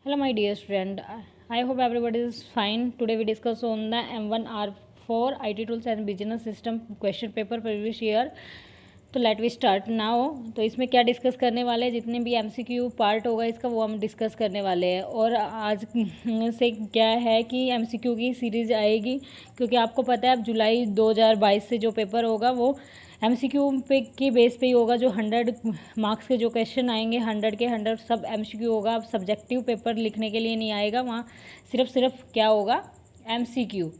Hello, my dear friend. I hope everybody is fine. Today we discuss on the M1R4 IT Tools and Business System question paper previous year. तो late we start now. तो इसमें क्या discuss करने वाले हैं, जितने भी MCQ part होगा इसका वो हम डिस्कस करने वाले हैं। और आज से क्या है कि एमसीक्यू की सीरीज आएगी, क्योंकि आपको पता है अब जुलाई 2022 से जो पेपर होगा वो एमसीक्यू पे की बेस पे ही होगा। जो 100 मार्क्स के जो क्वेश्चन आएंगे 100 के 100 सब एमसीक्यू होगा। अब सब्जेक्टिव पेपर लिखने के लिए नहीं आएगा, वहाँ सिर्फ क्या होगा, एमसीक्यू।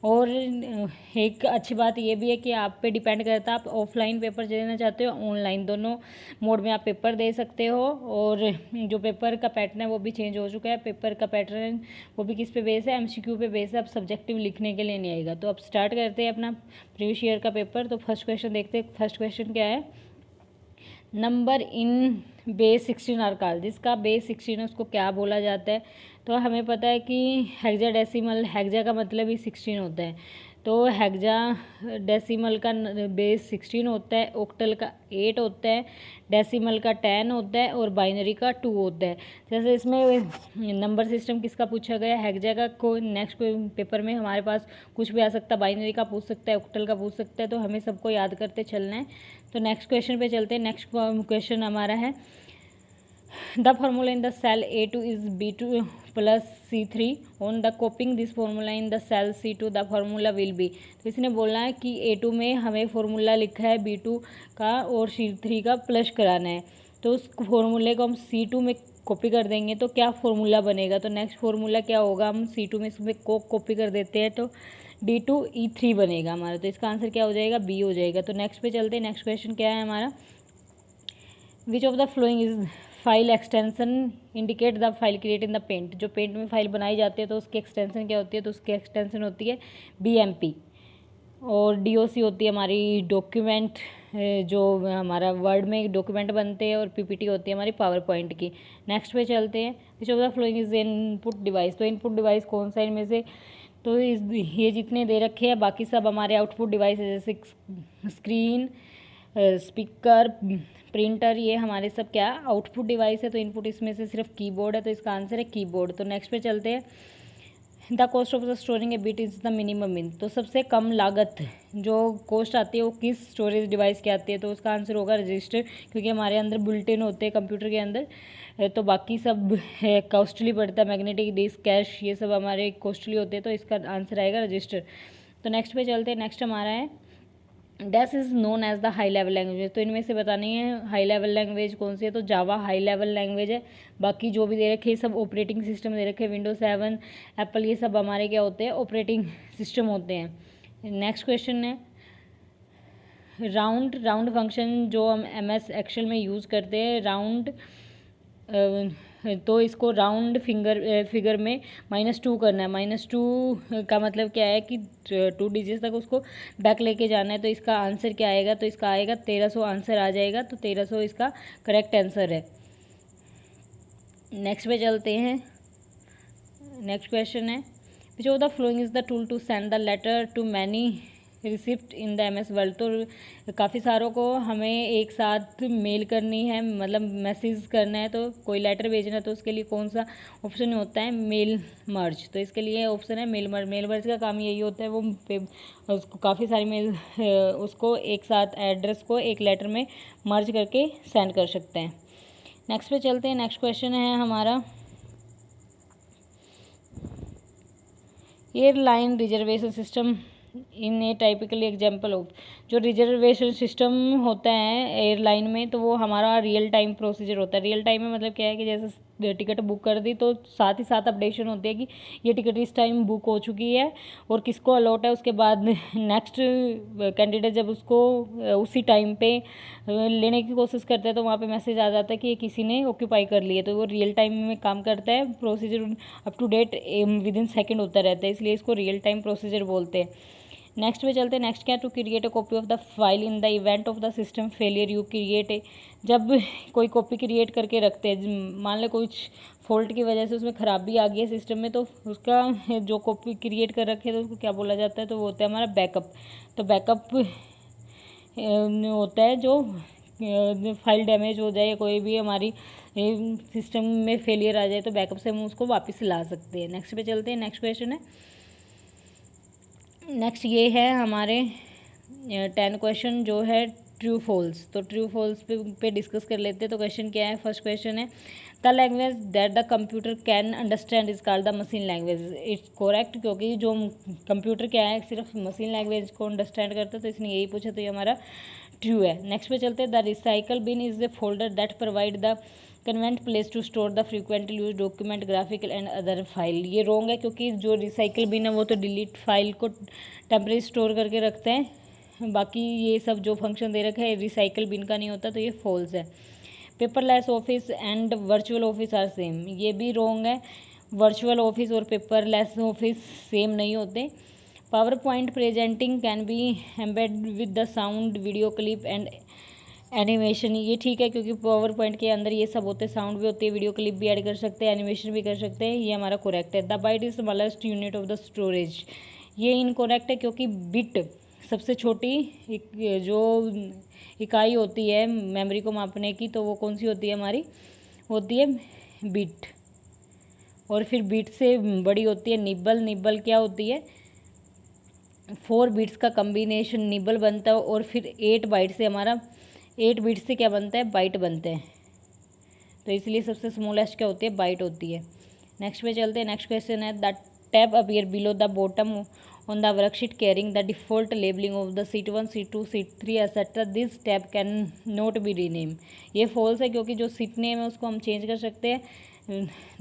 और एक अच्छी बात ये भी है कि आप पे डिपेंड करता है आप ऑफलाइन पेपर देना चाहते हो ऑनलाइन, दोनों मोड में आप पेपर दे सकते हो। और जो पेपर का पैटर्न है वो भी चेंज हो चुका है। पेपर का पैटर्न वो भी किस पे बेस है, एमसीक्यू पे बेस है। अब सब्जेक्टिव लिखने के लिए नहीं आएगा। तो अब स्टार्ट करते हैं अपना प्रीवियस ईयर का पेपर। तो फर्स्ट क्वेश्चन देखते हैं। फर्स्ट क्वेश्चन क्या है, number in base 16 are called. जिसका बेस 16 है उसको क्या बोला जाता है। तो हमें पता है कि हेक्साडेसिमल, हेक्सा का मतलब ही 16 होता है। तो हेक्सा डेसिमल का बेस 16 होता है, ऑक्टल का 8 होता है, डेसिमल का 10 होता है और बाइनरी का 2 होता है। जैसे इसमें नंबर सिस्टम किसका पूछा गया, हेक्सा का। कोई नेक्स्ट पेपर में हमारे पास कुछ भी आ सकता है, बाइनरी का पूछ सकता है, ऑक्टल का पूछ सकता है। तो हमें सबको याद करते चलना है। तो नेक्स्ट क्वेश्चन पे चलते हैं। नेक्स्ट क्वेश्चन हमारा है, the formula in the cell A2 is B2 plus C3 on the copying this formula in the cell C2 the formula will be. तो इसने बोलना है कि A2 में हमें फॉर्मूला लिखा है B2 का और C3 का प्लस कराना है। तो उस फॉर्मूले को हम C2 में कॉपी कर देंगे तो क्या फॉर्मूला बनेगा। तो नेक्स्ट फॉर्मूला क्या होगा, हम C2 में इसमें कॉपी कर देते हैं तो D2E3 बनेगा हमारा। तो इसका आंसर क्या हो जाएगा, बी हो जाएगा। तो नेक्स्ट पे चलते हैं। नेक्स्ट क्वेश्चन क्या है हमारा, which of the following is file extension indicate the file create in the paint. जो पेंट में फाइल बनाई जाती है तो उसकी एक्सटेंशन क्या होती है, तो उसकी एक्सटेंशन होती है BMP। और DOC होती है हमारी डॉक्यूमेंट, जो हमारा वर्ड में डॉक्यूमेंट बनते हैं। और PPT होती है हमारी पावर पॉइंट की। नेक्स्ट पे चलते हैं, विच of the following is input device. तो इनपुट डिवाइस कौन सा इनमें से, तो ये जितने दे रखे हैं बाकी सब हमारे आउटपुट डिवाइस है। जैसे स्क्रीन, स्पीकर, प्रिंटर, ये हमारे सब क्या आउटपुट डिवाइस है। तो इनपुट इसमें से सिर्फ कीबोर्ड है, तो इसका आंसर है कीबोर्ड। तो नेक्स्ट पे चलते हैं, the cost of the storing A bit is the minimum in. तो सबसे कम लागत जो कॉस्ट आती है वो किस स्टोरेज डिवाइस की आती है। तो उसका आंसर होगा रजिस्टर, क्योंकि हमारे अंदर बुलेटिन होते हैं कंप्यूटर के अंदर। तो बाकी सब कॉस्टली पड़ता है, मैग्नेटिक डिस्क, कैश, ये सब हमारे कॉस्टली होते हैं। तो इसका आंसर आएगा रजिस्टर। तो नेक्स्ट पे चलते हैं। नेक्स्ट हमारा है, dash is known as the high level language. तो इनमें से बतानी है हाई लेवल लैंग्वेज कौन सी है। तो जावा हाई लेवल लैंग्वेज है। बाकी जो भी दे रखे हैं सब ऑपरेटिंग सिस्टम दे रखे हैं, विंडोज 7, एप्पल, ये सब हमारे क्या होते हैं, ऑपरेटिंग सिस्टम होते हैं। नेक्स्ट क्वेश्चन है, राउंड फंक्शन जो हम MS एक्सेल में यूज़ करते हैं, राउंड। तो इसको राउंड फिगर में -2 करना है। -2 का मतलब क्या है कि 2 डिजिट तक उसको बैक लेके जाना है। तो इसका आंसर क्या आएगा, तो इसका आएगा 1300 आंसर आ जाएगा। तो 1300 इसका करेक्ट आंसर है। नेक्स्ट पे चलते हैं। नेक्स्ट क्वेश्चन है, which of the following is the tool to send the letter to many recipient in the MS Word. तो काफ़ी सारों को हमें एक साथ मेल करनी है, मतलब मैसेज करना है। तो कोई लेटर भेजना है तो उसके लिए कौन सा ऑप्शन होता है, मेल मर्ज। तो इसके लिए ऑप्शन है मेल मर्ज। मेल मर्ज का काम यही होता है, वो उसको काफ़ी सारी मेल उसको एक साथ एड्रेस को एक लेटर में मर्ज करके सेंड कर सकते हैं। नेक्स्ट पे चलते हैं। नेक्स्ट क्वेश्चन है हमारा, airline reservation system in A typically example of. जो रिजर्वेशन सिस्टम होता है एयरलाइन में, तो वो हमारा रियल टाइम प्रोसीजर होता है। रियल टाइम में मतलब क्या है कि जैसे टिकट बुक कर दी तो साथ ही साथ अपडेशन होती है कि ये टिकट इस टाइम बुक हो चुकी है और किसको अलॉट है। उसके बाद नेक्स्ट कैंडिडेट जब उसको उसी टाइम पे लेने की कोशिश करते हैं तो वहाँ पे मैसेज आ जाता है कि ये किसी ने ऑक्यूपाई कर लिया। तो वो रियल टाइम में काम करता है, procedure up to date within second होता रहता है, इसलिए इसको रियल टाइम प्रोसीजर बोलते हैं। नेक्स्ट पे चलते हैं। नेक्स्ट क्या है, to create a copy of the file in the event of the system failure you create a. जब कोई कॉपी क्रिएट करके रखते हैं, मान लो कुछ फॉल्ट की वजह से उसमें खराबी आ गई है सिस्टम में, तो उसका जो कॉपी क्रिएट कर रखे हैं तो उसको क्या बोला जाता है, तो वो होता है हमारा बैकअप। तो बैकअप होता है जो फाइल डैमेज हो जाए, कोई भी हमारी सिस्टम में फेलियर आ जाए तो बैकअप से हम उसको वापस ला सकते हैं। नेक्स्ट पे चलते हैं। नेक्स्ट क्वेश्चन है, नेक्स्ट ये है हमारे 10 क्वेश्चन जो है ट्रू फॉल्स। तो ट्रू फॉल्स पे डिस्कस कर लेते हैं। तो क्वेश्चन क्या है, फर्स्ट क्वेश्चन है the language that the computer can understand is called the machine language. It's correct, क्योंकि जो कंप्यूटर क्या है सिर्फ मशीन लैंग्वेज को अंडरस्टैंड करता है, तो इसने यही पूछा, तो ये हमारा ट्रू है। नेक्स्ट पे चलते हैं, the recycle bin is the folder that provide the convenient place to store the frequently use document graphical and other file. ये रॉन्ग है, क्योंकि जो रिसाइकल बिन है वो तो डिलीट फाइल को टेम्परेरी स्टोर करके रखते हैं, बाकी ये सब जो फंक्शन दे रखा है रिसाइकल बिन का नहीं होता, तो ये फॉल्स है। Paperless office and virtual office are same, ये भी रॉन्ग है। वर्चुअल ऑफिस और पेपरलेस ऑफिस सेम नहीं होते। Power point presenting can be embed with the sound video clip and animation, ये ठीक है, क्योंकि पावर पॉइंट के अंदर ये सब होते हैं, साउंड भी होती है, वीडियो क्लिप भी ऐड कर सकते हैं, एनिमेशन भी कर सकते हैं, ये हमारा करेक्ट है। The byte is smallest unit of the storage, ये इनकरेक्ट है, क्योंकि बिट सबसे छोटी जो इकाई होती है मेमोरी को मापने की, तो वो कौन सी होती है हमारी, होती है बिट। और फिर बिट से बड़ी होती है निब्बल। निब्बल क्या होती है, 4 बिट्स का कम्बिनेशन निब्बल बनता है, और फिर 8 बाइट से हमारा 8 बिट से क्या बनता है, बाइट बनते हैं। तो इसलिए सबसे स्मॉलेस्ट क्या होती है, बाइट होती है। नेक्स्ट पे चलते हैं। नेक्स्ट क्वेश्चन है the tab appear below the bottom on the worksheet carrying the default labelling of the seat 1 seat 2 seat 3 etcetera, this tab can not be rename. ये फॉल्स है, क्योंकि जो सीट नेम है उसको हम चेंज कर सकते हैं।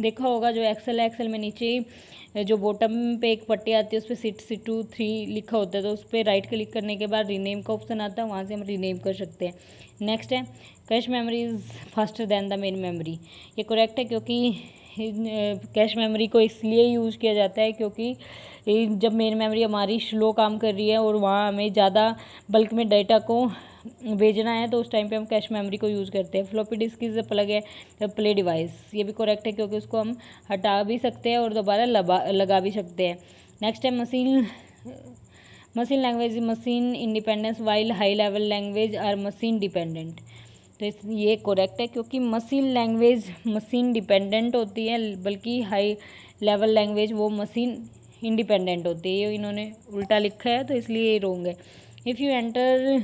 देखा होगा जो एक्सेल है, एक्सेल में नीचे ही जो बॉटम पे एक पट्टी आती है उस पर सीट 2 3 लिखा होता है, तो उस पर राइट क्लिक करने के बाद रीनेम का ऑप्शन आता है, वहाँ से हम रीनेम कर सकते हैं। नेक्स्ट है cache memory is faster than the main memory, ये करेक्ट है, क्योंकि कैश मेमोरी को इसलिए यूज़ किया जाता है क्योंकि जब मेन मेमोरी हमारी स्लो काम कर रही है और वहाँ हमें ज़्यादा बल्क में डाटा को भेजना है, तो उस टाइम पे हम कैश मेमोरी को यूज़ करते हैं। फ्लॉपी डिस्क इज प्लग है प्ले डिवाइस, ये भी करेक्ट है, क्योंकि उसको हम हटा भी सकते हैं और दोबारा लगा भी सकते हैं। नेक्स्ट है machine language machine independence while high level language are machine dependent. तो ये करेक्ट है, क्योंकि मशीन लैंग्वेज मशीन डिपेंडेंट होती है, बल्कि हाई लेवल लैंग्वेज वो मशीन इंडिपेंडेंट होती है। ये इन्होंने उल्टा लिखा है, तो इसलिए ये रॉन्ग है। If you enter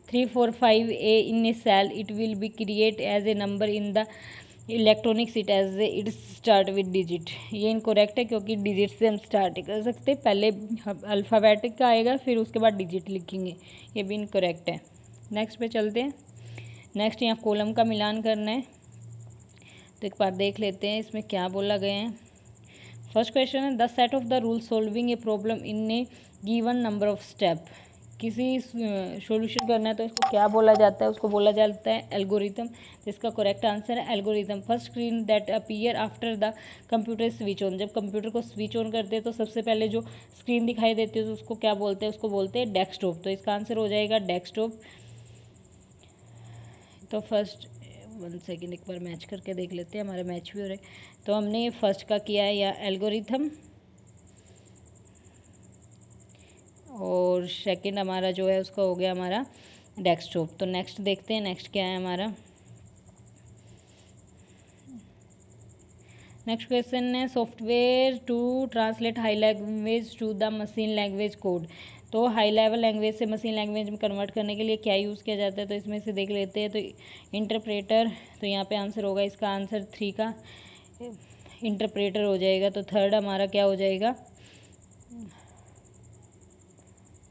3 4 5 a in a cell it will be create as a number in the electronics it as it start with digit, ये इनकरेक्ट है, क्योंकि डिजिट से हम स्टार्ट कर सकते हैं, पहले अल्फ़ाबेटिक का आएगा फिर उसके बाद डिजिट लिखेंगे, ये भी इनकरेक्ट है। नेक्स्ट पे चलते हैं। नेक्स्ट यहाँ कॉलम का मिलान करना है, तो एक बार देख लेते हैं इसमें क्या बोला गया है। फर्स्ट क्वेश्चन है the set of the rule solving a problem in A given number of step, किसी सॉल्यूशन करना है तो इसको क्या बोला जाता है, उसको बोला जाता है एल्गोरिथम। तो इसका करेक्ट आंसर है algorithm. First screen that appear after the computer switch on, जब कंप्यूटर को स्विच ऑन करते हैं तो सबसे पहले जो स्क्रीन दिखाई देती है तो उसको क्या बोलते हैं, उसको बोलते हैं डेस्कटॉप। तो इसका आंसर हो जाएगा डेस्कटॉप। तो फर्स्ट 1 सेकेंड एक बार मैच करके देख लेते हैं, हमारे मैच भी हो रहे। तो हमने फर्स्ट का किया है या एल्गोरिथम, और सेकंड हमारा जो है उसका हो गया हमारा डेस्कटॉप। तो नेक्स्ट देखते हैं, नेक्स्ट क्या है हमारा। नेक्स्ट क्वेश्चन है software to translate high language to the machine language code. तो हाई लेवल लैंग्वेज से मशीन लैंग्वेज में कन्वर्ट करने के लिए क्या यूज़ किया जाता है, तो इसमें से देख लेते हैं। तो इंटरप्रेटर, तो यहाँ पे आंसर होगा, इसका आंसर 3 का इंटरप्रेटर हो जाएगा। तो थर्ड हमारा क्या हो जाएगा,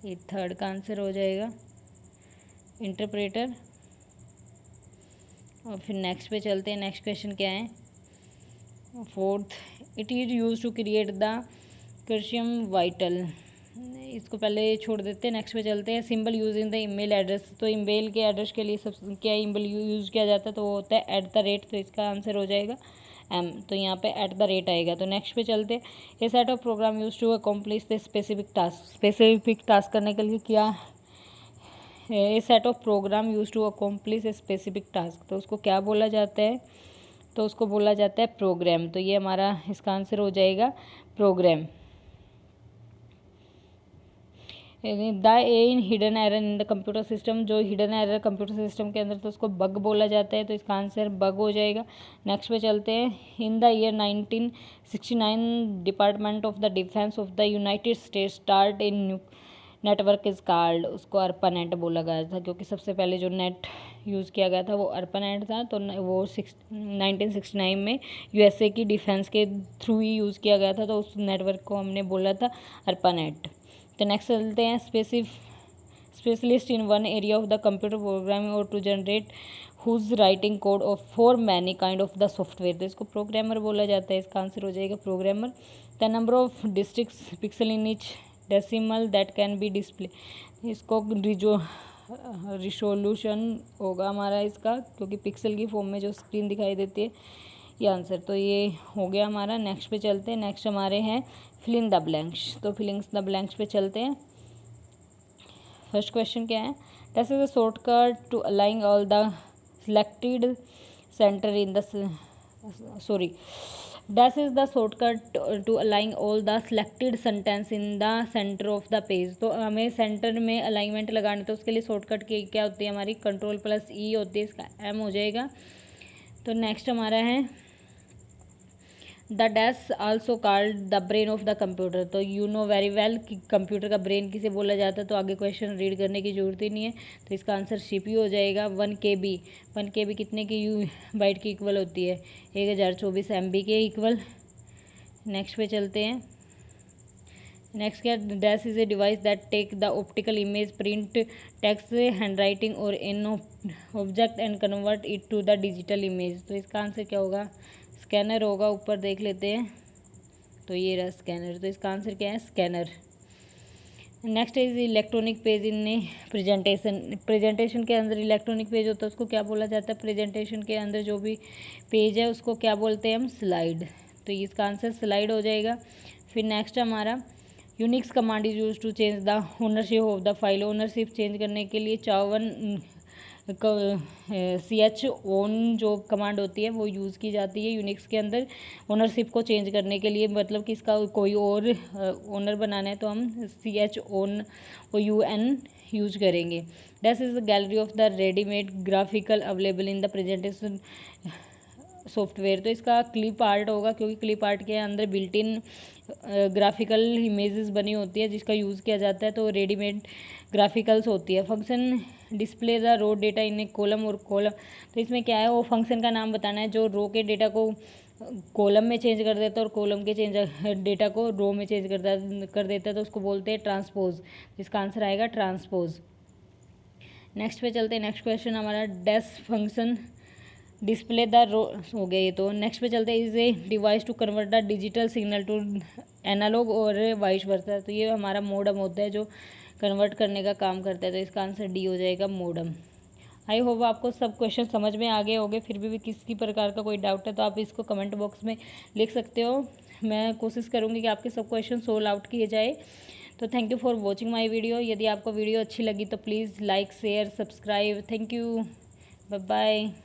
ये थर्ड का आंसर हो जाएगा इंटरप्रेटर। और फिर नेक्स्ट पे चलते हैं। नेक्स्ट क्वेश्चन क्या है, fourth, it is use to create the calcium vital, इसको पहले छोड़ देते हैं। नेक्स्ट पे चलते हैं। Symbol using the email address, तो ईमेल के एड्रेस के लिए सब क्या ईमेल यूज़ किया जाता है, तो वो होता है @, तो इसका आंसर हो जाएगा M, तो यहाँ पे @ आएगा। तो नेक्स्ट पे चलते हैं। A set of program use to accomplish the specific task, specific task करने के लिए क्या, a set of program use to accomplish a specific task, तो उसको क्या बोला जाता है, तो उसको बोला जाता है प्रोग्राम। तो ये हमारा इसका आंसर हो जाएगा program. The a in hidden error in the computer system, जो हिडन एरर कंप्यूटर सिस्टम के अंदर तो उसको बग बोला जाता है, तो इसका आंसर बग हो जाएगा। नेक्स्ट पे चलते हैं। In the year 1969 department of the defence of the United states start in network is called, उसको अर्पानेट बोला गया था, क्योंकि सबसे पहले जो नेट यूज़ किया गया था वो अर्पानेट था। तो वो 1969 में यूएसए की डिफेंस के थ्रू ही यूज़ किया गया था, तो उस नेटवर्क को हमने बोला था अर्पानेट। तो नेक्स्ट चलते हैं। Specialist in one area of the computer programming और to generate whose writing code of for many kind of the software, तो इसको प्रोग्रामर बोला जाता है। इसका आंसर हो जाएगा programmer. The number of districts pixel in each decimal that can be display, इसको रिजोल्यूशन होगा हमारा इसका, क्योंकि पिक्सल की फॉर्म में जो स्क्रीन दिखाई देती है, ये आंसर। तो ये हो गया हमारा। नेक्स्ट पे चलते हैं। नेक्स्ट हमारे हैं फिल इन द ब्लैंक्स, तो फिल इन द ब्लैंक्स पे चलते हैं। फर्स्ट क्वेश्चन क्या है? This is a shortcut to aligning all the selected centre in the sorry Dash is the shortcut to align all the selected sentence in the center of the page, तो हमें centre में alignment लगाने, तो उसके लिए shortcut की क्या होती है हमारी? Ctrl+E होती है, इसका M हो जाएगा। तो नेक्स्ट हमारा है the dash also called the brain of the computer, तो यू नो वेरी वेल कि कंप्यूटर का ब्रेन किसे बोला जाता है, तो आगे क्वेश्चन रीड करने की जरूरत ही नहीं है, तो इसका आंसर CPU हो जाएगा। 1 KB कितने की यू बाइट की इक्वल होती है? 1024 MB के इक्वल। नेक्स्ट पे चलते हैं। नेक्स्ट क्या? Dash is a device that take the optical image, print text, hand writing और in object and convert it to the digital image, तो इसका आंसर क्या होगा? स्कैनर होगा। ऊपर देख लेते हैं, तो ये रहा स्कैनर, तो इसका आंसर क्या है? Scanner. Next is electronic page in presentation के अंदर इलेक्ट्रॉनिक पेज होता है, उसको क्या बोला जाता है? प्रेजेंटेशन के अंदर जो भी पेज है उसको क्या बोलते हैं हम? स्लाइड, तो इसका आंसर स्लाइड हो जाएगा। फिर नेक्स्ट हमारा Unix command is use to change the ownership of the file, ownership change करने के लिए CHON जो कमांड होती है वो यूज़ की जाती है यूनिक्स के अंदर ओनरशिप को चेंज करने के लिए, मतलब कि इसका कोई और ओनर बनाना है तो हम CHON और UN यूज करेंगे। This is the gallery of the readymade graphical available in the presentation software, तो इसका क्लिप आर्ट होगा, क्योंकि क्लिप आर्ट के अंदर बिल्ट इन ग्राफिकल इमेजेस बनी होती है जिसका यूज़ किया जाता है, तो रेडीमेड ग्राफिकल्स होती है। Function display the row data in a column और कॉलम, तो इसमें क्या है? वो फंक्शन का नाम बताना है जो रो के डेटा को कॉलम में चेंज कर देता है और कॉलम के डेटा को रो में चेंज कर देता है, तो उसको बोलते हैं ट्रांसपोज, जिसका आंसर आएगा ट्रांसपोज। नेक्स्ट पे चलते हैं। नेक्स्ट क्वेश्चन हमारा dash function display the row हो गया ये, तो नेक्स्ट पे चलते हैं। Is a device to convert the digital signal to analog और वाइस वर्सा, तो ये हमारा मोडम होता है जो कन्वर्ट करने का काम करता है, तो इसका आंसर D हो जाएगा, मोडम। आई होप आपको सब क्वेश्चन समझ में आ गए होंगे। फिर भी किसी प्रकार का कोई डाउट है तो आप इसको कमेंट बॉक्स में लिख सकते हो। मैं कोशिश करूँगी कि आपके सब क्वेश्चन सोल्व आउट किए जाए। तो thank you for watching my video. यदि आपको वीडियो अच्छी लगी तो please like, share, subscribe. Thank you, bye bye.